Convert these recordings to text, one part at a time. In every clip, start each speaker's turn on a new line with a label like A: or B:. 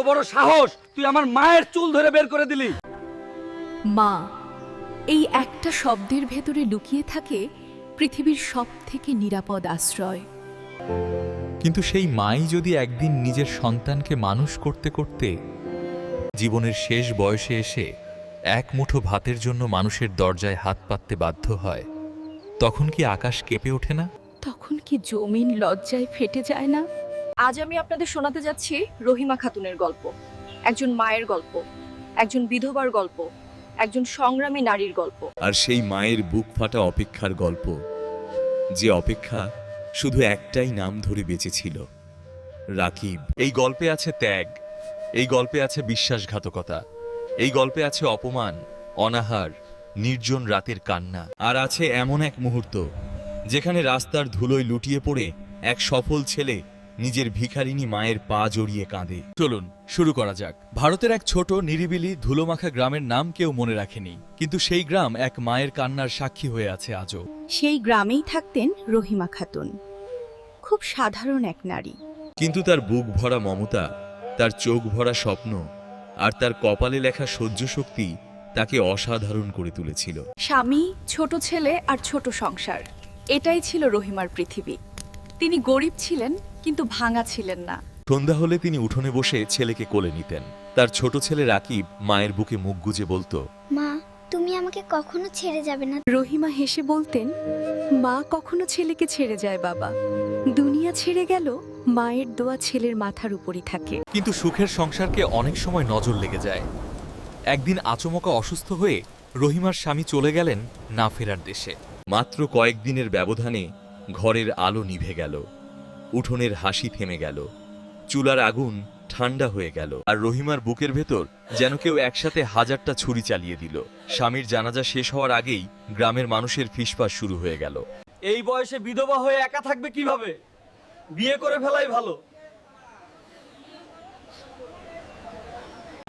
A: বড় সাহস, তুই আমার মায়ের চুল ধরে বের করে দিলি।
B: মা, এই একটা শব্দের ভেতরে লুকিয়ে থাকে পৃথিবীর সবথেকে নিরাপদ আশ্রয়।
C: কিন্তু সেই মাই যদি একদিন নিজের সন্তানকে মানুষ করতে করতে জীবনের শেষ বয়সে এসে এক মুঠো ভাতের জন্য মানুষের দরজায় হাত পাততে বাধ্য হয়, তখন কি আকাশ কেঁপে ওঠে না?
B: তখন কি জমিন লজ্জায় ফেটে যায় না?
D: আজ আমি আপনাদের শোনাতে যাচ্ছি রহিমা খাতুনের গল্প। একজন মায়ের গল্প, একজন বিধবার গল্প, একজন সংগ্রামী নারীর গল্প।
E: আর সেই মায়ের বুক ফাটা অপেক্ষার গল্প, যে অপেক্ষা শুধু একটাই নাম ধরে বেঁচেছিল, রাকিব।
C: এই গল্পে আছে ত্যাগ, এই গল্পে আছে বিশ্বাসঘাতকতা, এই গল্পে আছে অপমান, অনাহার, নির্জন রাতের কান্না।
E: আর আছে এমন এক মুহূর্ত যেখানে রাস্তার ধুলোয় লুটিয়ে পড়ে এক সফল ছেলে নিজের ভিখারিনী মায়ের পা জড়িয়ে কাঁদে।
C: চলুন শুরু করা যাক। ভারতের এক ছোট নিরিবিলি ধুলোমাখা গ্রামের নাম কেউ মনে রাখেনি, কিন্তু সেই গ্রাম এক মায়ের কান্নার সাক্ষী হয়ে আছে আজও।
B: সেই গ্রামেই থাকতেন রহিমা খাতুন, খুব সাধারণ এক নারী।
E: কিন্তু তার বুক ভরা মমতা, তার চোখ ভরা স্বপ্ন আর তার কপালে লেখা সহ্য শক্তি তাকে অসাধারণ করে তুলেছিল।
D: স্বামী, ছোট ছেলে আর ছোট সংসার, এটাই ছিল রহিমার পৃথিবী। তিনি গরিব ছিলেন কিন্তু ভাঙা ছিলেন না।
E: সন্ধ্যা হলে তিনি উঠোনে বসে ছেলেকে কোলে নিতেন। তার ছোট ছেলে রাকিব মায়ের বুকে মুখ গুজে বলতো,
F: মা, তুমি আমাকে কখনো ছেড়ে যাবে না।
B: রহিমা হেসে বলতেন, মা কখনো ছেলেকে ছেড়ে যায় বাবা, দুনিয়া ছেড়ে গেল মায়ের দোয়া ছেলের মাথার উপরই থাকে।
C: কিন্তু সুখের সংসারকে অনেক সময় নজর লেগে যায়। একদিন আচমকা অসুস্থ হয়ে রহিমার স্বামী চলে গেলেন না ফেরার দেশে।
E: মাত্র কয়েকদিনের ব্যবধানে ঘরের আলো নিভে গেল, উঠোনের হাসি থেমে গেল, চুলার আগুন ঠান্ডা হয়ে গেল, আর রহিমার বুকের ভেতর যেন কেউ একসাথে হাজারটা ছুরি চালিয়ে দিল। স্বামীর জানাজা শেষ হওয়ার আগেই গ্রামের মানুষের ফিসফাস শুরু হয়ে গেল।
A: এই বয়সে বিধবা হয়ে একা থাকবে কিভাবে? বিয়ে করে ফেলাই ভালো।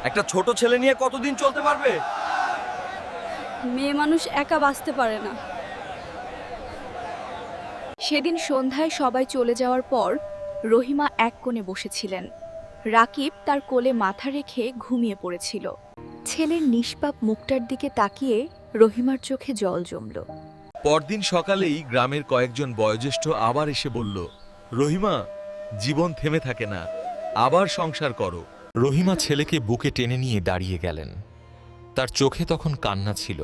A: একটা ছোট ছেলে নিয়ে কতদিন চলতে পারবে?
D: মেয়ে মানুষ একা বাঁচতে পারে না। সেদিন সন্ধ্যায় সবাই চলে যাওয়ার পর রহিমা এক কোণে বসেছিলেন। রাকিব তার কোলে মাথা রেখে ঘুমিয়ে পড়েছিল।
B: ছেলের নিষ্পাপ মুখটার দিকে তাকিয়ে রহিমার চোখে জল জমল।
C: পরদিন সকালেই গ্রামের কয়েকজন বয়োজ্যেষ্ঠ আবার এসে বলল, রহিমা, জীবন থেমে থাকে না, আবার সংসার করো। রহিমা ছেলেকে বুকে টেনে নিয়ে দাঁড়িয়ে গেলেন। তার চোখে তখন কান্না ছিল,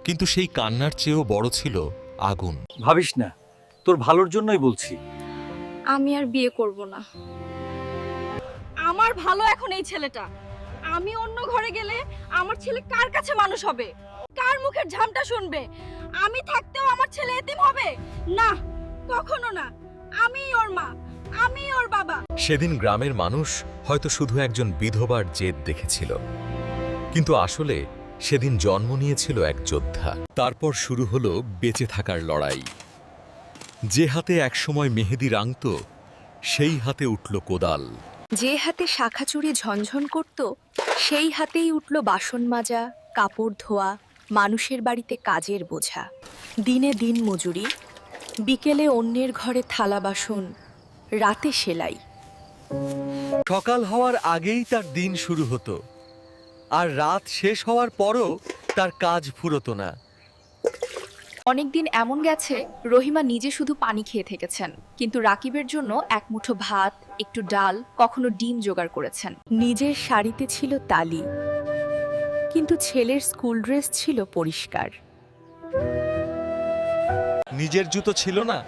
C: কিন্তু সেই কান্নার চেয়েও বড় ছিল আগুন।
A: ভাবিস না, তোর ভালোর জন্যই বলছি।
D: আমি আর বিয়ে করব না। আমার ভালো এখন এই ছেলেটা। আমি অন্য ঘরে গেলে আমার ছেলে কার কাছে মানুষ হবে? কার মুখের ঝামটা শুনবে? আমি থাকতেও আমার ছেলে এতিম হবে? না, কখনো না। আমি ওর মা, আমি ওর বাবা।
C: সেদিন গ্রামের মানুষ হয়তো শুধু একজন বিধবার জেদ দেখেছিল, কিন্তু আসলে সেদিন জন্ম নিয়েছিল এক যোদ্ধা। তারপর শুরু হলো বেঁচে থাকার লড়াই। যে হাতে একসময় মেহেদি রাঙত, সেই হাতে উঠল কোদাল।
B: যে হাতে শাখা চুড়ি ঝনঝন করত, সেই হাতেই উঠল বাসন মাজা, কাপড় ধোয়া, মানুষের বাড়িতে কাজের বোঝা। দিনে দিন মজুরি, বিকেলে অন্যের ঘরে থালা বাসন, রাতে সেলাই।
G: সকাল হওয়ার আগেই তার দিন শুরু হতো, আর রাত শেষ হওয়ার পরও তার কাজ ফুরতো না।
D: অনেকদিন এমন গেছে রহিমা নিজে শুধু পানি খেয়ে থেকেছেন, কিন্তু রাকিবের জন্য এক মুঠো ভাত, একটু ডাল, কখনো ডিম জোগাড় করেছেন।
B: নিজের শাড়িতে ছিল তালি, কিন্তু ছেলের স্কুল ড্রেস ছিল পরিষ্কার।
G: নিজের জুতো ছিল না,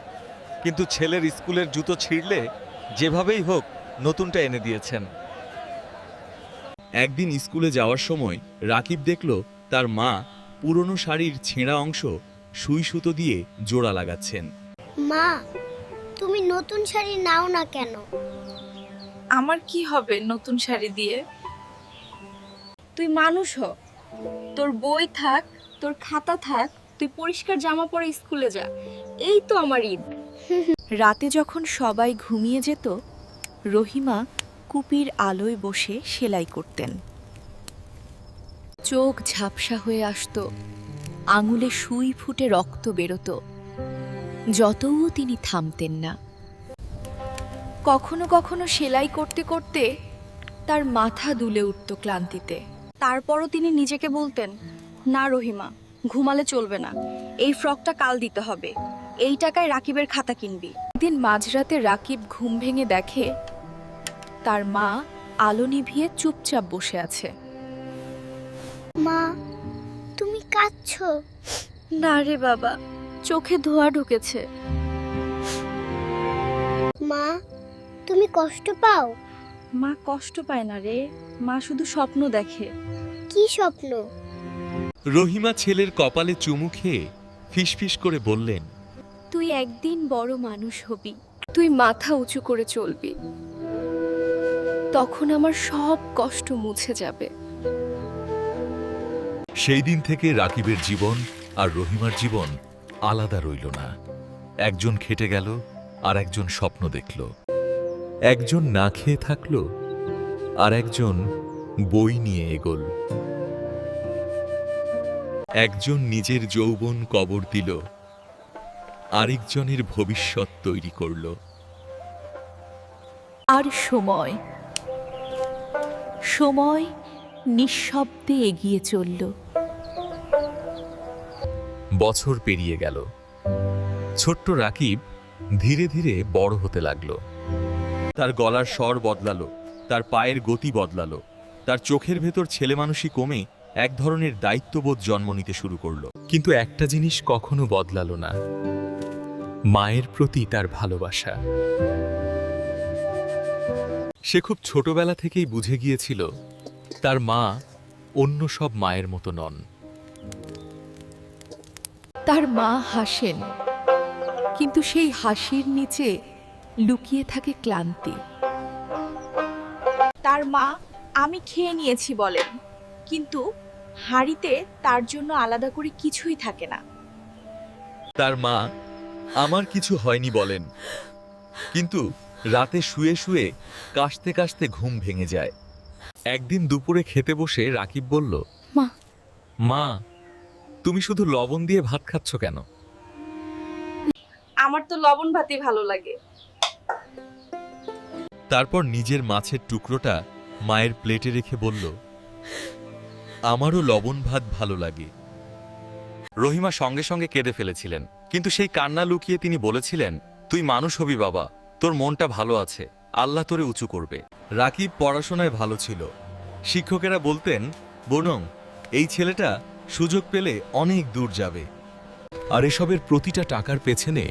G: কিন্তু ছেলের স্কুলের জুতো ছিঁড়লে যেভাবেই হোক নতুনটা এনে দিয়েছেন।
E: একদিন স্কুলে যাওয়ার সময় রাকিব দেখল তার মা পুরনো শাড়ির ছেঁড়া অংশ সুই সুতো দিয়ে জোড়া লাগাচ্ছেন।
F: মা, তুমি নতুন শাড়ি নাও না কেন?
D: আমার কি হবে নতুন শাড়ি দিয়ে? তুই মানুষ হ, তোর বই থাক, তোর খাতা থাক, তুই পরিষ্কার জামা পরে স্কুলে যা। এই তো আমার ঈদ।
B: রাতে যখন সবাই ঘুমিয়ে যেত, রহিমা কুপির আলোয় বসে সেলাই করতেন। চোখ ঝাপসা হয়ে আসত, আঙুলে সুই ফুটে রক্ত বেরোত, যতও তিনি থামতেন না। কখনো কখনো সেলাই করতে করতে তার মাথা দুলে উঠত ক্লান্তিতে।
D: তারপরও তিনি নিজেকে বলতেন, না রহিমা, ঘুমালে চলবে না, এই ফ্রকটা কাল দিতে হবে, এই টাকায় রাকিবের খাতা কিনবি।
B: একদিন মাঝরাতে রাকিব ঘুম ভেঙে দেখে তার মা আলো নিভিয়ে চুপচাপ বসে আছে।
F: মা, তুমি কাঁদছো?
D: না রে বাবা, চোখে ধোঁয়া ঢুকেছে।
F: মা, তুমি কষ্ট পাও?
D: মা কষ্ট পায় না রে, মা শুধু স্বপ্ন দেখে।
F: কি স্বপ্ন?
E: রহিমা ছেলের কপালে চুমু খেয়ে ফিসফিস করে বললেন,
B: তুই একদিন বড় মানুষ হবি, তুই মাথা উঁচু করে চলবি, তখন আমার সব কষ্ট মুছে যাবে।
C: সেই দিন থেকে রাকিবের জীবন আর রহিমার জীবন আলাদা রইল না। একজন খেটে গেল আর একজন স্বপ্ন দেখল, একজন না খেয়ে থাকল আর একজন বই নিয়ে এগোল, একজন নিজের যৌবন কবর দিল, আরেকজনের ভবিষ্যৎ তৈরি করল।
B: আর সময় সময় নিঃশব্দে এগিয়ে চলল।
C: বছর পেরিয়ে গেল। ছোট্ট রাকিব ধীরে ধীরে বড় হতে লাগলো। তার গলার স্বর বদলালো, তার পায়ের গতি বদলালো, তার চোখের ভেতর ছেলেমানুষি কমে এক ধরনের দায়িত্ববোধ জন্ম নিতে শুরু করলো। কিন্তু একটা জিনিস কখনো বদলালো না, মায়ের প্রতি তার ভালোবাসা। সে খুব ছোটবেলা থেকেই বুঝে গিয়েছিল তার মা অন্য সব মায়ের মতো নন।
B: তার মা হাসেন, কিন্তু সেই হাসির নিচে লুকিয়ে থাকে ক্লান্তি।
D: তার মা আমি খেয়ে নিয়েছি বলেন, কিন্তু হাঁড়িতে তার জন্য আলাদা করে কিছুই থাকে না।
C: তার মা আমার কিছু হয়নি বলেন, কিন্তু রাতে শুয়ে শুয়ে কাশতে কাশতে ঘুম ভেঙে যায়। একদিন দুপুরে খেতে বসে রাকিব বলল,
B: মা,
C: মা, তুমি শুধু লবণ দিয়ে ভাত খাচ্ছ কেন?
D: আমার তো লবণ ভাতই ভালো লাগে।
C: তারপর নিজের মাছের টুকরোটা মায়ের প্লেটে রেখে বলল, আমারও লবণ ভাত ভালো লাগে। রহিমা সঙ্গে সঙ্গে কেঁদে ফেলেছিলেন, কিন্তু সেই কান্না লুকিয়ে তিনি বলেছিলেন, তুই মানুষ হবি বাবা, তোর মনটা ভালো আছে, আল্লাহ তোরে উঁচু করবে। রাকিব পড়াশোনায় ভালো ছিল। শিক্ষকেরা বলতেন, বনং এই ছেলেটা সুযোগ পেলে অনেক দূর যাবে। আর এসবের প্রতিটা টাকার পেছনে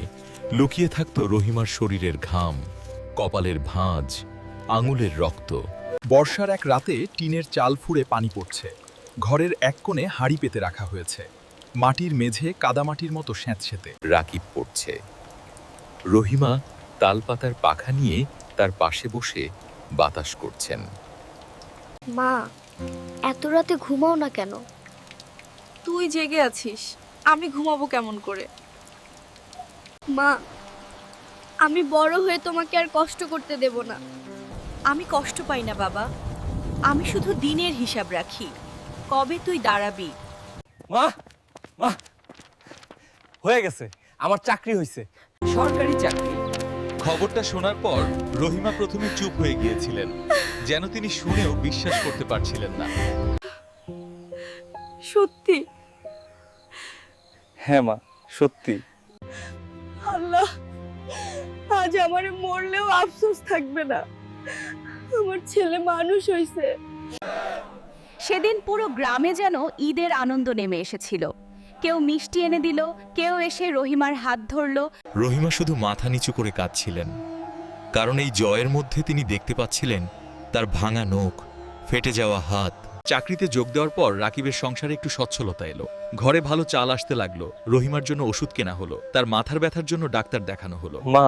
C: লুকিয়ে থাকত রহিমার শরীরের ঘাম, কপালের ভাঁজ, আঙুলের রক্ত।
H: বর্ষার এক রাতে টিনের চাল ফুঁড়ে পানি পড়ছে। ঘরের এক কোণে হাঁড়ি পেতে রাখা হয়েছে। মাটির মেঝে কাদামাটির মতো স্যাঁতসেঁতে।
C: রাকিব পড়ছে। রহিমা তালপাতার পাখা নিয়ে তার পাশে বসে বাতাস করছেন।
F: মা, এত রাতে ঘুমাও না কেন?
D: তুই জেগে আছিস, আমি ঘুমাবো কেমন করে?
F: মা, আমি বড় হয়ে তোমাকে আর কষ্ট করতে দেব না।
B: আমি কষ্ট পাই না বাবা, আমি শুধু দিনের হিসাব রাখি, কবে তুই দাঁড়াবি।
A: মা, মা, হয়ে গেছে, আমার চাকরি হয়েছে, সরকারি চাকরি।
C: খবরটা শোনার পর রহিমা প্রথমে চুপ হয়ে গিয়েছিলেন, যেন তিনি শুনেও বিশ্বাস করতে পারছিলেন না।
D: সত্যি?
A: হ্যাঁ মা, সত্যি।
D: আল্লাহ, আজ আমারে মরলেও আফসোস থাকবে না, আমার ছেলে মানুষ হইছে।
B: সেদিন পুরো গ্রামে যেন ঈদের আনন্দ নেমে এসেছিল। কেউ মিষ্টি এনে দিল, কেউ এসে রহিমার হাত ধরল।
C: রহিমা শুধু মাথা নিচু করে কাঁদছিলেন, কারণ এই জয়ের মধ্যে তিনি দেখতে পাচ্ছিলেন তার ভাঙা নখ, ফেটে যাওয়া হাত। চাকরিতে যোগ দেওয়ার পর রাকিবের সংসারে একটু সচ্ছলতা এলো। ঘরে ভালো চাল আসতে লাগলো, রহিমার জন্য ওষুধ কেনা হলো, তার মাথার ব্যথার জন্য ডাক্তার দেখানো হলো।
A: মা,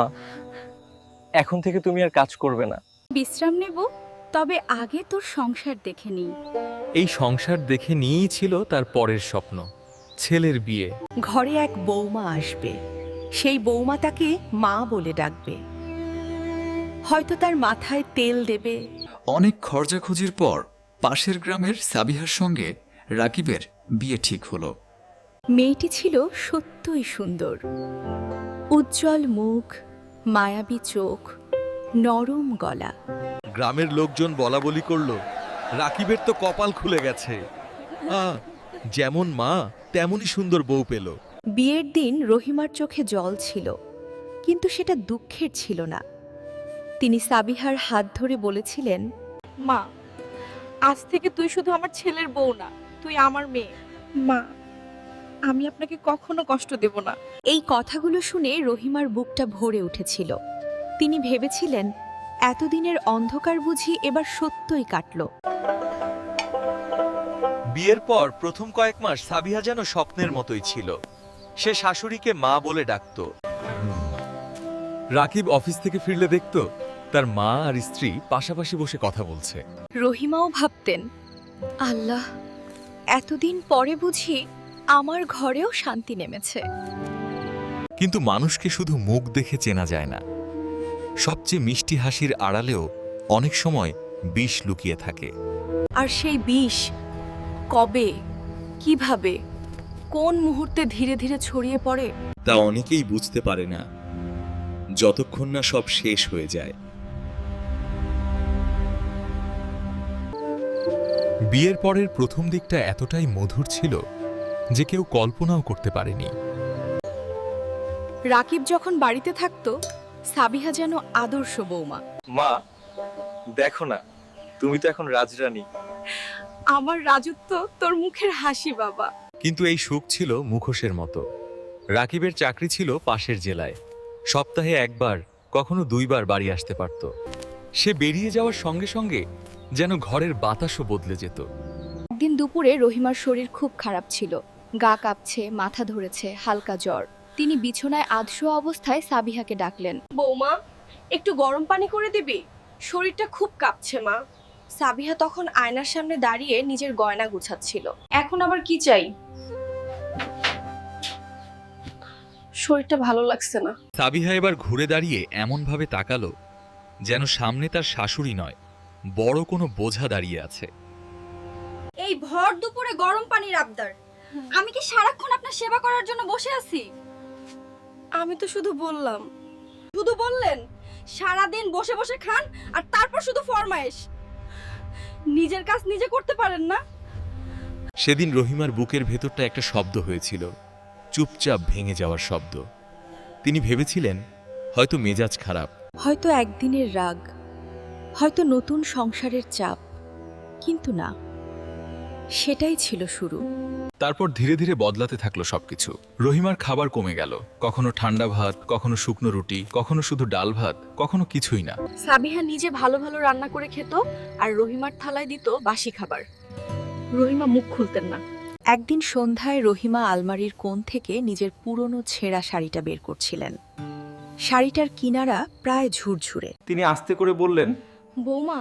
A: এখন থেকে তুমি আর কাজ করবে না।
B: বিশ্রাম নেব, তবে আগে তোর সংসার দেখে নিই।
C: এই সংসার দেখে নিয়েই ছিল তার পরের স্বপ্ন, ছেলের বিয়ে।
B: ঘরে এক বৌমা আসবে, সেই বৌমা তাকে মা বলে ডাকবে, হয়তো তার মাথায় তেল দেবে।
I: অনেক খরচাখুজির পর পাশের গ্রামের সাবিহার সঙ্গে রাকিবের বিয়ে ঠিক হলো।
B: মেয়েটি ছিল সত্যই সুন্দর, উজ্জ্বল মুখ, মায়াবী চোখ, নরম গলা।
C: গ্রামের লোকজন বলা বলি করলো, রাকিবের তো কপাল খুলে গেছে। যেমন মা তেমনই সুন্দর বউ পেল।
B: বিয়ের দিন রহিমার চোখে জল ছিল, কিন্তু সেটা দুঃখের ছিল না। তিনি সাবিহার হাত ধরে বলেছিলেন,
D: মা, আজ থেকে তুই শুধু আমার ছেলের বউ না, তুই আমার মেয়ে। মা, আমি আপনাকে কখনো কষ্ট দেব না।
B: এই কথাগুলো শুনে রহিমার বুকটা ভরে উঠেছিল। তিনি ভেবেছিলেন এতদিনের অন্ধকার বুঝি এবার সত্যই কাটল।
C: বিয়ের পর প্রথম কয়েক মাস সাবিহা যেন স্বপ্নের মতোই ছিল। সে শাশুড়িকে মা বলে ডাকত। রাকিব অফিস থেকে ফিরলে দেখত তার মা আর স্ত্রী পাশাপাশি বসে কথা বলছে।
B: রহিমাও ভাবতেন, আল্লাহ, এতদিন পরে বুঝি আমার ঘরেও শান্তি নেমেছে।
C: কিন্তু মানুষকে শুধু মুখ দেখে চেনা যায় না। সবচেয়ে মিষ্টি হাসির আড়ালেও অনেক সময় বিষ লুকিয়ে থাকে।
B: আর সেই বিষ কবে, কিভাবে, কোন মুহূর্তে ধীরে ধীরে ছড়িয়ে পড়ে
E: তা অনেকেই বুঝতে পারে না, যতক্ষণ না সব শেষ হয়ে যায়।
C: বিয়ের পরের প্রথম দিকটা এতটাই মধুর ছিল যে কেউ কল্পনাও করতে পারেনি।
B: রাকিব যখন বাড়িতে থাকতো, সাবিহা যেন আদর্শ বৌমা।
A: মা, দেখো না, তুমি তো এখন রাজরানী।
D: আমার রাজত্ব তোর মুখের হাসি বাবা।
C: কিন্তু এই সুখ ছিল মুখোশের মতো। রাকিবের চাকরি ছিল পাশের জেলায়। সপ্তাহে একবার, কখনো দুইবার বাড়ি আসতে পারত। সে বেরিয়ে যাওয়ার সঙ্গে সঙ্গে যেন ঘরের বাতাসও বদলে যেত।
B: একদিন দুপুরে রহিমার শরীর খুব খারাপ ছিল। গা কাঁপছে, মাথা ধরেছে, হালকা জ্বর। তিনি বিছানায় আধশোয়া অবস্থায় সাবিহাকে ডাকলেন।
D: বৌমা, একটু গরম পানি করে দিবি? শরীরটা খুব কাঁপছে মা।
B: সাবিহা তখন আয়নার সামনে দাঁড়িয়ে নিজের গয়না গুছাচ্ছিল। এখন আবার কি চাই?
D: শরীরটা ভালো লাগছে না।
C: সাবিহা এবার ঘুরে দাঁড়িয়ে এমনভাবে তাকালো যেন সামনে তার শাশুড়ি নয়, বড় কোনো বোঝা দাঁড়িয়ে আছে।
D: এই ভর দুপুরে গরম পানির আবদার? আমি কি সারাক্ষণ আপনার সেবা করার জন্য বসে আছি? আমি তো শুধু বললাম। শুধু বললেন? সারাদিন বসে বসে খান আর তারপর শুধু ফরমায়েশ। নিজের কাজ নিজে করতে পারেন না?
C: সেদিন রহিমার বুকের ভেতরটা একটা শব্দ হয়েছিল, চুপচাপ ভেঙে যাওয়ার শব্দ। তিনি ভেবেছিলেন হয়তো মেজাজ খারাপ,
B: হয়তো একদিনের রাগ, হয়তো নতুন সংসারের চাপ, কিন্তু না, সেটাই ছিল শুরু।
H: তারপর ধীরে ধীরে বদলাতে থাকলো সবকিছু। রহিমার খাবার কমে গেল। কখনো ঠান্ডা ভাত, কখনো শুকনো রুটি, কখনো শুধু ডাল ভাত, কখনো কিছুই না।
B: সাবিহা নিজে ভালো ভালো রান্না করে খেত আর রহিমার থালায় দিত বাসি খাবার। রহিমা মুখ খুলতেন না। একদিন সন্ধ্যায় রহিমা আলমারির কোণ থেকে নিজের পুরনো ছেঁড়া শাড়িটা বের করছিলেন। শাড়িটার কিনারা প্রায় ঝুরঝুরে।
A: তিনি আস্তে করে বললেন,
D: বৌমা,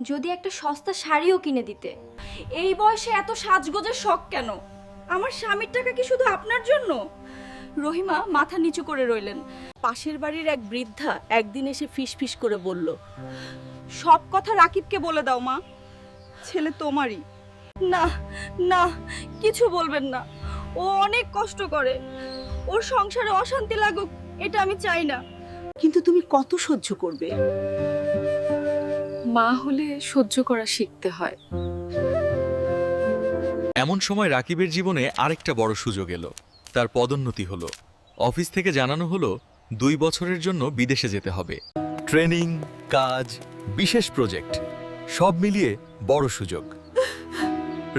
D: যদি একটা সস্তা শাড়িও কিনে দিতে। এই বয়সে এত সাজগোজের শখ কেন? আমার স্বামীর টাকা কি শুধু আপনার জন্য? রহিমা মাথা নিচু করে রইলেন। পাশের বাড়ির এক বৃদ্ধা একদিন এসে ফিসফিস করে বলল, সব কথা রাকিবকে বলে দাও মা, ছেলে তোমারই। না না, কিছু বলবেন না। ও অনেক কষ্ট করে, ওর সংসারে অশান্তি লাগুক এটা আমি চাই না।
J: কিন্তু তুমি কত সহ্য করবে?
B: মা হলে সহ্য করা শিখতে হয়।
C: এমন সময় রাকিবের জীবনে আরেকটা বড় সুযোগ এলো। তার পদোন্নতি হলো। অফিস থেকে জানানো হলো 2 বছরের জন্য বিদেশে যেতে হবে। ট্রেনিং, কাজ, বিশেষ প্রজেক্ট, সব মিলিয়ে বড় সুযোগ।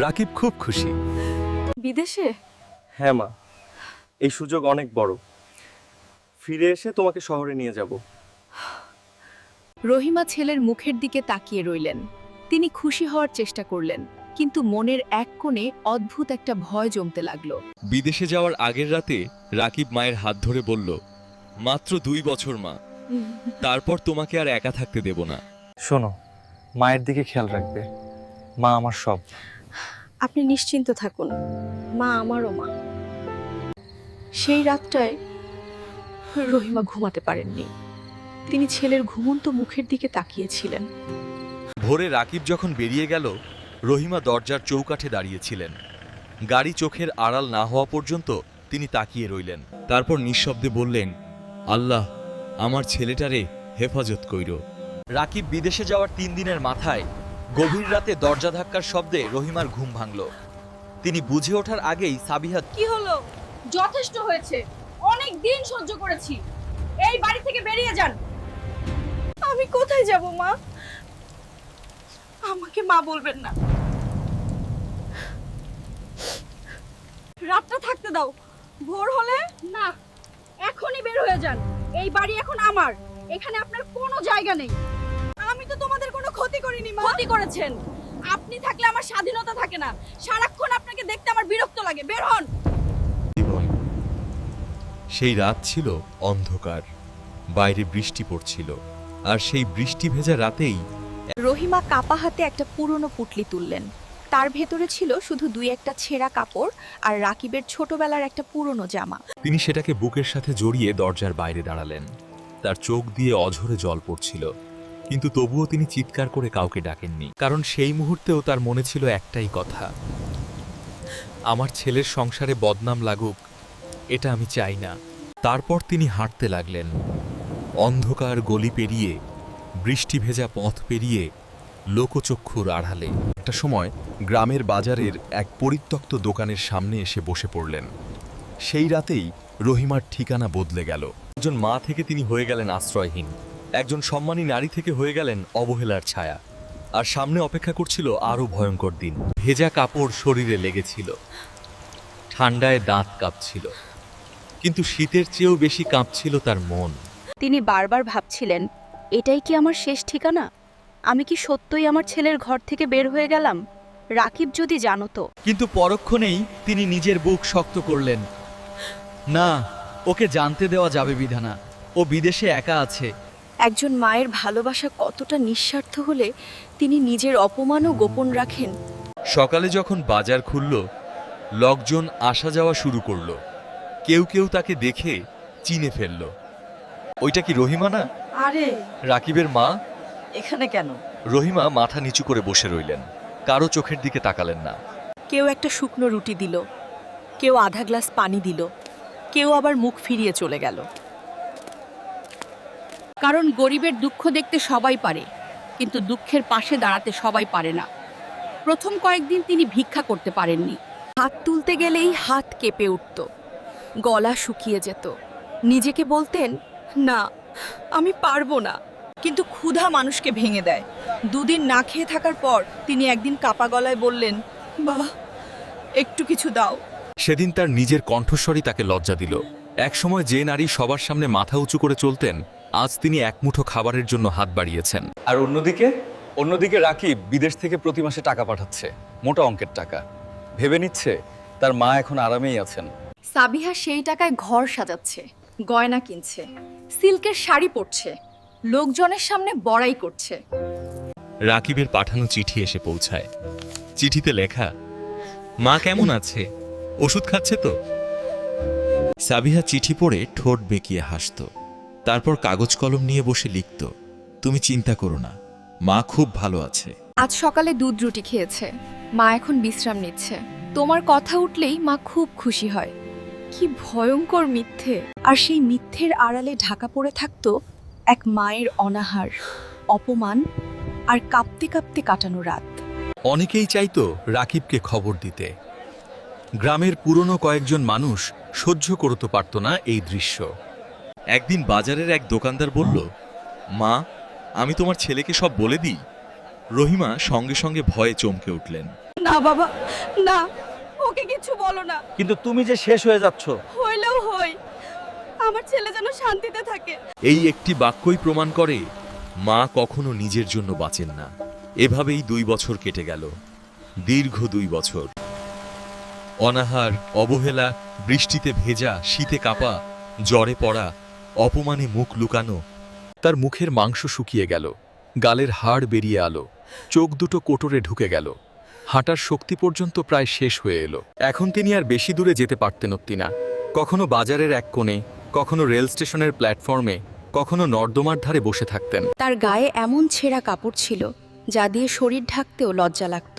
C: রাকিব খুব খুশি।
B: বিদেশে?
A: হ্যাঁ মা, এই সুযোগ অনেক বড়। ফিরে এসে তোমাকে শহরে নিয়ে যাব।
B: রহিমা ছেলের মুখের দিকে তাকিয়ে রইলেন। তিনি খুশি হওয়ার চেষ্টা করলেন, কিন্তু মনের এক কোণে অদ্ভুত একটা ভয় জমতে লাগলো।
E: বিদেশে যাওয়ার আগের রাতে রাকিব মায়ের হাত ধরে বলল, মাত্র 2 বছর মা, তারপর তোমাকে আর একা থাকতে দেব না।
A: শোনো, মায়ের দিকে খেয়াল রাখবে। মা আমার সব।
B: আপনি নিশ্চিন্ত থাকুন, মা আমারও মা। সেই রাতটায় রহিমা ঘুমাতে পারেননি। তিনি ছেলের ঘুমন্ত মুখের দিকে তাকিয়েছিলেন।
C: ভোরে রাকিব যখন বেরিয়ে গেল, রহিমা দরজার চৌকাঠে দাঁড়িয়েছিলেন। গাড়ি চোখের আড়াল না হওয়া পর্যন্ত তিনি তাকিয়ে রইলেন।
E: তারপর নিঃশব্দে বললেন, আল্লাহ, আমার ছেলেটারে হেফাজত কইর।
C: রাকিব বিদেশে যাওয়ার 3 দিনের মাথায় গভীর রাতে দরজা ধাক্কার শব্দে রহিমার ঘুম ভাঙল। তিনি বুঝে ওঠার আগেই সাবিহা
D: কি হলো? যথেষ্ট হয়েছে, অনেক দিন সহ্য করেছি, এই বাড়ি থেকে বেরিয়ে যান। আমি কোথায় যাব মা? আমাকে মা বলবেন না, রাতটা থাকতে দাও, ভোর হলে না, এখনই বের হয়ে যান। এই বাড়ি এখন আমার, এখানে আপনার কোনো জায়গা নেই। আমি তো তোমাদের কোনো ক্ষতি করিনি মা। ক্ষতি করেছেন, আপনি থাকলে আমার স্বাধীনতা থাকে না, সারাক্ষণ আপনাকে দেখতে আমার বিরক্ত লাগে। বের হন।
E: জীবন। সেই রাত ছিল অন্ধকার, বাইরে বৃষ্টি পড়ছিল, আর সেই বৃষ্টি ভেজা রাতেই
B: রহিমা কাপা হাতে একটা পুরনো পুটলি তুললেন। তার ভেতরে ছিল শুধু 2-1টা ছেঁড়া কাপড় আর রাকিবের ছোটবেলার একটা পুরনো জামা।
C: তিনি সেটাকে বুকের সাথে জড়িয়ে দরজার বাইরে দাঁড়ালেন। তার চোখ দিয়ে অঝরে জল পড়ছিল, কিন্তু তবুও তিনি চিৎকার করে কাউকে ডাকেননি, কারণ সেই মুহূর্তেও তার মনে ছিল একটাই কথা, আমার ছেলের সংসারে বদনাম লাগুক, এটা আমি চাই না। তারপর তিনি হাঁটতে লাগলেন, অন্ধকার গলি পেরিয়ে, বৃষ্টি ভেজা পথ পেরিয়ে, লোকচক্ষুর আড়ালে।
H: একটা সময় গ্রামের বাজারের এক পরিত্যক্ত দোকানের সামনে এসে বসে পড়লেন। সেই রাতেই রহিমার ঠিকানা বদলে গেল।
C: একজন মা থেকে তিনি হয়ে গেলেন আশ্রয়হীন, একজন সম্মানী নারী থেকে হয়ে গেলেন অবহেলার ছায়া। আর সামনে অপেক্ষা করছিল আরও ভয়ঙ্কর দিন। ভেজা কাপড় শরীরে লেগেছিল, ঠান্ডায় দাঁত কাঁপছিল, কিন্তু শীতের চেয়েও বেশি কাঁপছিল তার মন।
B: তিনি বারবার ভাবছিলেন, এটাই কি আমার শেষ ঠিকানা? আমি কি সত্যই আমার ছেলের ঘর থেকে বের হয়ে গেলাম? রাকিব যদি জানতো।
G: কিন্তু পরক্ষণেই তিনি নিজের বুক শক্ত করলেন। না, ওকে জানতে দেওয়া যাবে বিধানা, ও বিদেশে একা আছে।
B: একজন মায়ের ভালোবাসা কতটা নিঃস্বার্থ হলে তিনি নিজের অপমানও গোপন রাখেন।
E: সকালে যখন বাজার খুলল, লোকজন আসা যাওয়া শুরু করলো। কেউ কেউ তাকে দেখে চিনে ফেলল। ওইটা কি রহিমা না?
J: আরে
E: রাকিবের মা?
J: এখানে কেন?
E: রহিমা মাথা নিচু করে বসে রইলেন, কারো চোখের দিকে তাকালেন না।
B: কেউ একটা শুকনো রুটি দিল, কেউ আধা গ্লাস পানি দিল, কেউ আবার মুখ ফিরিয়ে চলে গেল।
K: কারণ গরিবের দুঃখ দেখতে সবাই পারে, কিন্তু দুঃখের পাশে দাঁড়াতে সবাই পারে না। প্রথম কয়েকদিন তিনি ভিক্ষা করতে পারেননি।
B: হাত তুলতে গেলেই হাত কেঁপে উঠত, গলা শুকিয়ে যেত। নিজেকে বলতেন, না আমি পারবো না। কিন্তু ক্ষুধা মানুষকে ভেঙে দেয়। 2 দিন না খেয়ে থাকার পর তিনি একদিন কাপা গলায় বললেন, বাবা একটু কিছু দাও।
C: সেদিন তার নিজের কণ্ঠস্বরই তাকে লজ্জা দিল। একসময় যে নারী সবার সামনে মাথা উঁচু করে চলতেন, আজ তিনি এক মুঠো খাবারের জন্য হাত বাড়িয়েছেন।
L: আর অন্যদিকে রাকিব বিদেশ থেকে প্রতি মাসে টাকা পাঠাচ্ছে, মোটা অঙ্কের টাকা। ভেবে নিচ্ছে তার মা এখন আরামেই আছেন।
D: সাবিহা সেই টাকায় ঘর সাজাচ্ছে, গয়না কিনছে, সিল্কের শাড়ি পরছে, লোকজনের সামনে বড়াই করছে।
E: রাকিবের পাঠানো চিঠি এসে পৌঁছায়। চিঠিতে লেখা, মা কেমন আছে, ওষুধ খাচ্ছে তো? সাবিহা চিঠি পড়ে ঠোঁট বেঁকিয়ে হাসত, তারপর কাগজ কলম নিয়ে বসে লিখত, তুমি চিন্তা করো না, মা খুব ভালো আছে।
D: আজ সকালে দুধ রুটি খেয়েছে, মা এখন বিশ্রাম নিচ্ছে। তোমার কথা উঠলেই মা খুব খুশি হয়। কি ভয়ঙ্কর মিথ্যে!
B: আর সেই মিথ্যের আড়ালে ঢাকা পড়ে থাকত এক মায়ের অনাহার, অপমান আর কাঁপতে কাঁপতে কাটানো রাত।
C: অনেকেই চাইতো রাকিবকে খবর দিতে। গ্রামের পুরনো কয়েকজন মানুষ সহ্য করতে পারত না এই দৃশ্য।
E: একদিন বাজারের এক দোকানদার বলল, মা আমি তোমার ছেলেকে সব বলে দিই। রহিমা সঙ্গে সঙ্গে ভয়ে চমকে উঠলেন।
D: না বাবা, না, ওকে কিছু বলো না।
A: কিন্তু তুমি যে শেষ হয়ে যাচ্ছ।
D: হইলেও হই, আমার ছেলে যেন শান্তিতে থাকে।
E: এই একটি বাক্যই প্রমাণ করে মা কখনো নিজের জন্য বাঁচেন না। এভাবেই 2 বছর কেটে গেল, দীর্ঘ 2 বছর। অনাহার, অবহেলা, বৃষ্টিতে ভেজা, শীতে কাঁপা, জ্বরে পড়া, অপমানে মুখ লুকানো।
H: তার মুখের মাংস শুকিয়ে গেল, গালের হাড় বেরিয়ে আলো, চোখ দুটো কোটরে ঢুকে গেল, হাঁটার শক্তি পর্যন্ত প্রায় শেষ হয়ে এলো। এখন তিনি আর বেশি দূরে যেতে পারতেন না। কখনো বাজারের এক কোণে, কখনো রেল স্টেশনের প্ল্যাটফর্মে, কখনো নর্দমার ধারে বসে থাকতেন।
B: তার গায়ে এমন ছেঁড়া কাপড় ছিল যা দিয়ে শরীর ঢাকতেও লজ্জা লাগত।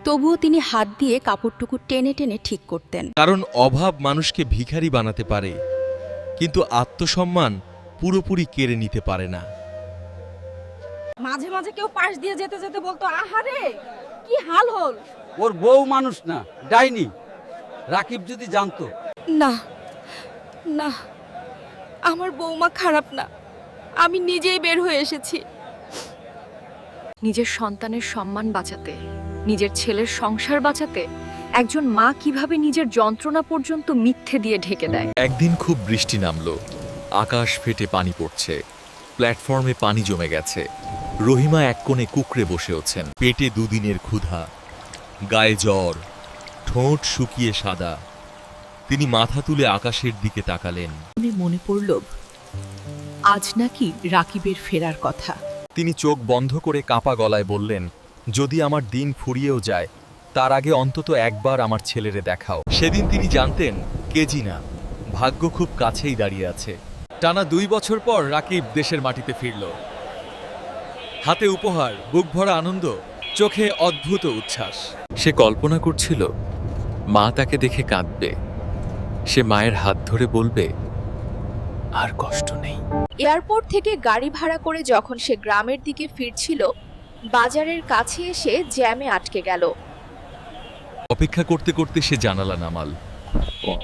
B: তবুও তিনি হাত দিয়ে কাপড়টুকু টেনে টেনে ঠিক করতেন।
E: কারণ অভাব মানুষকে ভিখারি বানাতে পারে, কিন্তু আত্মসম্মান পুরোপুরি কেড়ে নিতে পারে না।
D: মাঝে মাঝে কেউ পাশ দিয়ে যেতে যেতে বলতো আহারে কি হাল হল।
M: ওর বউ মানুষ না, ডাইনি। রাকিব যদি জানতো।
B: না না, আমার বৌমা খারাপ না, আমি নিজেই বের হয়ে এসেছি। নিজের সন্তানের সম্মান বাঁচাতে, নিজের ছেলের সংসার বাঁচাতে একজন মা কিভাবে নিজের যন্ত্রণা পর্যন্ত মিথ্যে দিয়ে ঢেকে দেয়।
C: একদিন খুব বৃষ্টি নামলো, আকাশ ফেটে পানি পড়ছে, প্ল্যাটফর্মে পানি জমে গেছে। রহিমা এক কোণে কুকড়ে বসে আছেন, পেটে দুদিনের ক্ষুধা, গায়ে জ্বর, ঠোঁট শুকিয়ে সাদা। তিনি মাথা তুলে আকাশের দিকে তাকালেন।
K: মনে পড়ল আজ নাকি রাকিবের ফেরার কথা।
H: তিনি চোখ বন্ধ করে কাঁপা গলায় বললেন, যদি আমার দিন ফুরিয়েও যায়, তার আগে অন্তত একবার আমার ছেলেরে দেখাও।
C: সেদিন তিনি জানতেন কেজি না, ভাগ্য খুব কাছেই দাঁড়িয়ে আছে।
H: টানা 2 বছর পর রাকিব দেশের মাটিতে ফিরল। হাতে উপহার, বুক ভরা আনন্দ, চোখে অদ্ভুত উচ্ছ্বাস। সে কল্পনা করছিল মা তাকে দেখে কাঁদবে, সে মায়ের হাত ধরে বলবে, আর কষ্ট নেই।
B: এয়ারপোর্ট থেকে গাড়ি ভাড়া করে যখন সে গ্রামের দিকে ফিরছিল, বাজারের কাছে এসে জ্যামে আটকে গেল।
C: অপেক্ষা করতে করতে সে জানালা নামাল।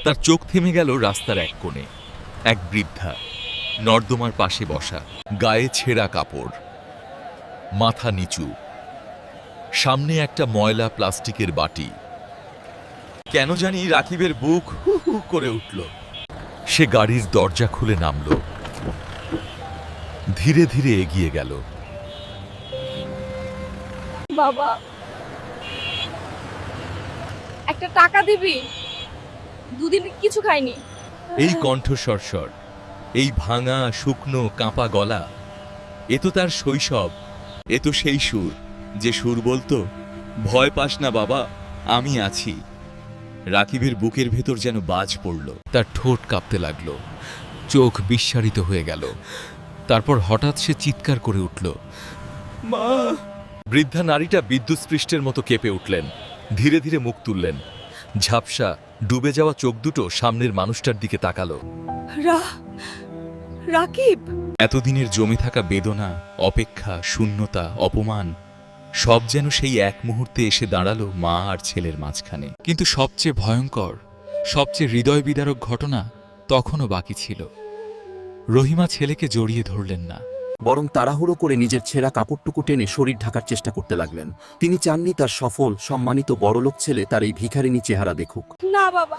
C: তার চোখ থেমে গেল রাস্তার এক কোণে। এক বৃদ্ধা নর্দমার পাশে বসা, গায়ে ছেঁড়া কাপড়, মাথা নিচু, সামনে একটা ময়লা প্লাস্টিকের বাটি। কেন জানি রাকিবের বুক হু হু করে উঠল। সে গাড়ির দরজা খুলে নামল, ধীরে ধীরে এগিয়ে গেল।
D: বাবা একটা টাকা দিবি, দুদিন কিছু খাইনি।
C: এই কণ্ঠস্বর, এই ভাঙা শুকনো কাঁপা গলা, এ তো তার শৈশব। এ তো সেই সুর, যে সুর বলতো, ভয় পাস না বাবা, আমি আছি। রাকিবের বুকের ভেতর যেন বাজ পড়ল।
H: তার ঠোঁট কাঁপতে লাগল, চোখ বিস্মারিত হয়ে গেল। তারপর হঠাৎ সে চিৎকার করে উঠল, মা! বৃদ্ধা নারীটা বিদ্যুৎস্পৃষ্টের মতো কেঁপে উঠলেন, ধীরে ধীরে মুখ তুললেন। ঝাপসা ডুবে যাওয়া চোখ দুটো সামনের মানুষটার দিকে তাকালো।
B: রাকিব!
C: এতদিনের জমে থাকা বেদনা, অপেক্ষা, শূন্যতা, অপমান, সব যেন সেই এক মুহূর্তে এসে দাঁড়ালো মা আর ছেলের মাঝখানে।
H: কিন্তু সবচেয়ে ভয়ঙ্কর, সবচেয়ে হৃদয় বিদারক ঘটনা তখনও বাকি ছিল। রহিমা ছেলেকে জড়িয়ে ধরলেন না,
N: বরং তাড়াহুড়ো করে নিজের ছেঁড়া কাপড়টুকু টেনে শরীর ঢাকার চেষ্টা করতে লাগলেন। তিনি চাননি তার সফল, সম্মানিত বড়লোক ছেলে তার এই ভিখারিনী চেহারা দেখুক।
D: না বাবা,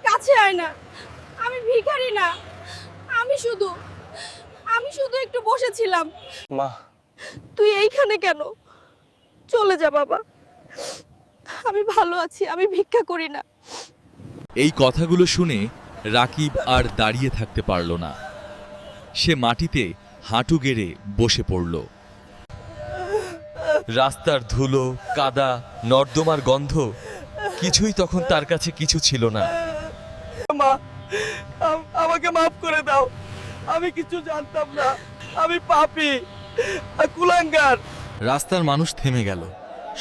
D: কাছে আয় না, আমি ভিখারি না, আমি শুধু একটু বসেছিলাম।
A: মা,
D: তুই এইখানে কেন? চলে যা বাবা, আমি ভালো আছি, আমি ভিক্ষা করি না।
C: এই কথাগুলো শুনে রাকিব আর দাঁড়িয়ে থাকতে পারল না। সে মাটিতে হাঁটু গেড়ে বসে পড়ল। রাস্তার ধুলো, কাদা, নর্দমার গন্ধ, কিছুই তখন তার কাছে কিছু ছিল না।
A: মা, আমাকে মাফ করে দাও, আমি কিছু জানতাম না, আমি পাপী, কুলাঙ্গার।
C: রাস্তার মানুষ থেমে গেল,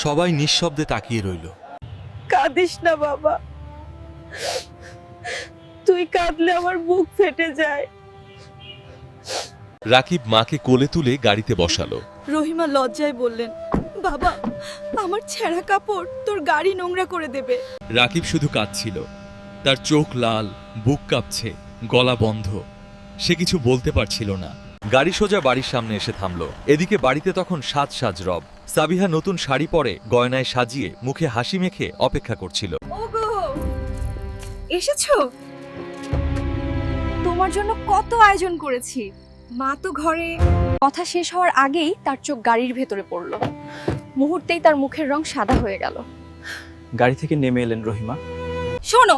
C: সবাই নিঃশব্দে তাকিয়ে রইল।
D: কাঁদিস না বাবা, তুই কাঁদলে আমার বুক ফেটে যায়।
C: রাকিব মাকে কোলে তুলে গাড়িতে বসালো।
B: রহিমা লজ্জায় বললেন, বাবা, আমার ছেঁড়া কাপড় তোর গাড়ি নোংরা করে দেবে।
C: রাকিব শুধু কাঁদছিল, তার চোখ লাল, বুক কাঁপছে, গলা বন্ধ। সে কিছু বলতে পারছিল না। গাড়ি সোজা বাড়ির সামনে এসে থামলো। এদিকে বাড়িতে তখন সাজ রব। সাবিহা নতুন শাড়ি পরে, গয়নায় সাজিয়ে, মুখে হাসি মেখে অপেক্ষা করছিল।
D: ওগো,
B: এসেছো? তোমার জন্য কত আয়োজন করেছি। মা তো ঘরে। কথা শেষ হওয়ার আগেই তার চোখ গাড়ির ভেতরে পড়ল। মুহূর্তেই তার মুখের রং সাদা হয়ে গেল।
A: গাড়ি থেকে নেমে এলেন রহিমা।
B: শোনো,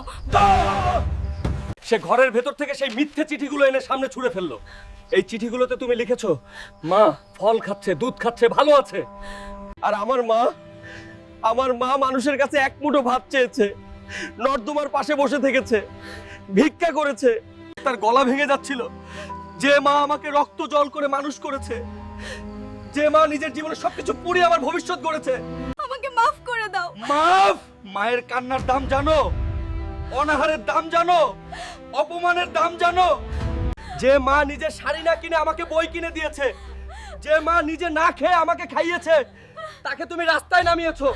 A: সে ঘরের ভেতর থেকে সেই মিথ্যে চিঠিগুলো এনে সামনে ছুঁড়ে ফেললো। এই চিঠিগুলোতে তুমি লিখেছো মা ফল খাচ্ছে, দুধ খাচ্ছে, ভালো আছে। আর আমার মা মানুষের কাছে এক মুঠো ভাত চেয়েছে, নর্দমার পাশে বসে থেকেছে, ভিক্ষা করেছে। তার গলা ভেঙে যাচ্ছিল। যে মা আমাকে রক্ত জল করে মানুষ করেছে, যে মা নিজের জীবনে সবকিছু পুড়িয়ে আমার ভবিষ্যৎ গড়েছে,
D: আমাকে মাফ করে দাও।
A: মাফ? মায়ের কান্নার দাম জানো? অনাহারের দাম জানো? অপমানের দাম জানো? যে মা নিজের শাড়ি না কিনে আমাকে বই কিনে দিয়েছে, যে মা নিজে না খেয়ে আমাকে খাইয়েছে তাকে তুমি রাস্তায় নামিয়েছো।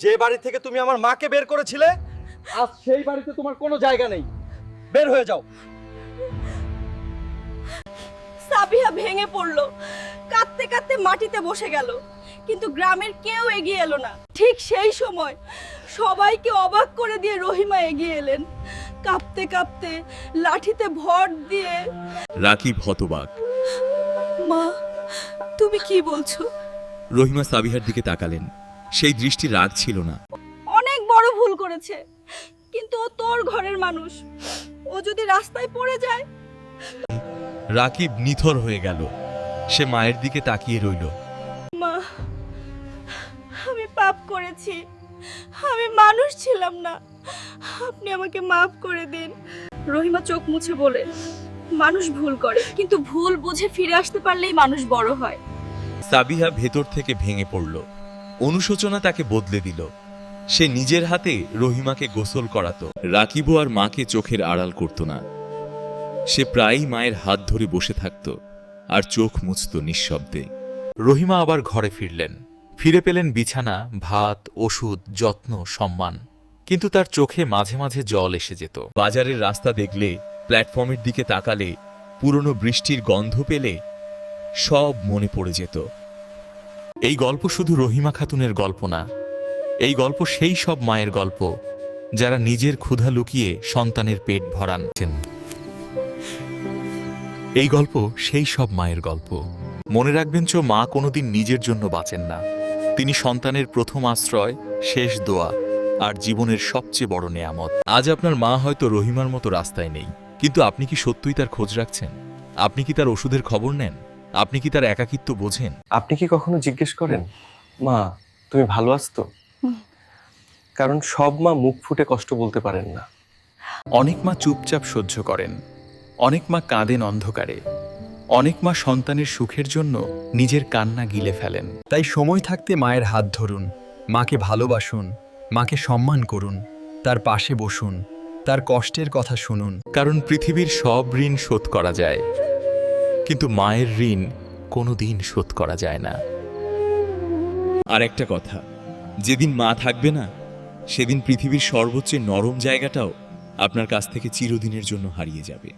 A: যে বাড়ি থেকে তুমি আমার মাকে বের করেছিলে আজ সেই বাড়িতে তোমার কোনো জায়গা নেই। বের হয়ে যাও।
D: সাবিহা ভেঙে পড়লো, কাঁদতে কাঁদতে মাটিতে বসে গেল, কিন্তু গ্রামের কেউ এগিয়ে এলো না। ঠিক সেই সময় সবাইকে অবাক করে দিয়ে রহিমা এগিয়ে এলেন, কাঁপতে কাঁপতে লাঠিতে ভর দিয়ে।
E: রাকিব হতবাক।
D: মা, তুমি কি বলছো?
E: রহিমা সাবিহার দিকে তাকালেন। সেই দৃষ্টি রাগ ছিল না।
D: অনেক বড় ভুল করেছে, কিন্তু ও তোর ঘরের মানুষ, ও যদি রাস্তায় পড়ে যায়।
E: রাকিব নিথর হয়ে গেল। সে মায়ের দিকে তাকিয়ে রইল।
D: মা, আমি পাপ করেছি, আমি মানুষ ছিলাম না, আপনি আমাকে মাফ করে দিন। রহিমা চোখ মুছে বলে, মানুষ ভুল করে, কিন্তু ভুল বুঝে ফিরে আসতে পারলেই মানুষ বড় হয়।
E: সাবিহা ভেতর থেকে ভেঙে পড়ল। অনুশোচনা তাকে বদলে দিল। সে নিজের হাতে রহিমাকে গোসল করাতো। রাকিবও আর মাকে চোখের আড়াল করত না। সে প্রায়ই মায়ের হাত ধরে বসে থাকত আর চোখ মুছত নিঃশব্দে।
H: রহিমা আবার ঘরে ফিরলেন। ফিরে পেলেন বিছানা, ভাত, ওষুধ, যত্ন, সম্মান। কিন্তু তার চোখে মাঝে মাঝে জল এসে যেত।
E: বাজারের রাস্তা দেখলে, প্ল্যাটফর্মের দিকে তাকালে, পুরনো বৃষ্টির গন্ধ পেলে সব মনে পড়ে যেত।
H: এই গল্প শুধু রহিমা খাতুনের গল্প না, এই গল্প সেই সব মায়ের গল্প যারা নিজের ক্ষুধা লুকিয়ে সন্তানের পেট ভরাচ্ছেন। এই গল্প সেই সব মায়ের গল্প। মনে রাখবেন, মা কোনোদিন নিজের জন্য বাঁচেন না। তিনি সন্তানের প্রথম আশ্রয়, শেষ দোয়া আর জীবনের সবচেয়ে বড় নেয়ামত।
E: আজ আপনার মা হয়তো রহিমার মতো রাস্তায় নেই, কিন্তু আপনি কি সত্যই তার খোঁজ রাখছেন? আপনি কি তার ওষুধের খবর নেন? আপনি কি তার একাকিত্ব বোঝেন?
A: আপনি কি কখনো জিজ্ঞেস করেন, মা তুমি ভালো আছো তো? কারণ সব মা মুখ ফুটে কষ্ট বলতে পারেন না।
H: অনেক মা চুপচাপ সহ্য করেন, অনেক মা কাঁদেন অন্ধকারে, অনেক মা সন্তানের সুখের জন্য নিজের কান্না গিলে ফেলেন।
G: তাই সময় থাকতে মায়ের হাত ধরুন, মাকে ভালোবাসুন, মাকে সম্মান করুন, তার পাশে বসুন, তার কষ্টের কথা শুনুন।
H: কারণ পৃথিবীর সব ঋণ শোধ করা যায়, কিন্তু মায়ের ঋণ কোনোদিন শোধ করা যায় না।
E: আর একটা কথা, যেদিন মা থাকবে না, সেদিন পৃথিবীর সর্বোচ্চ নরম জায়গাটাও আপনার কাছ থেকে চিরদিনের জন্য হারিয়ে যাবে।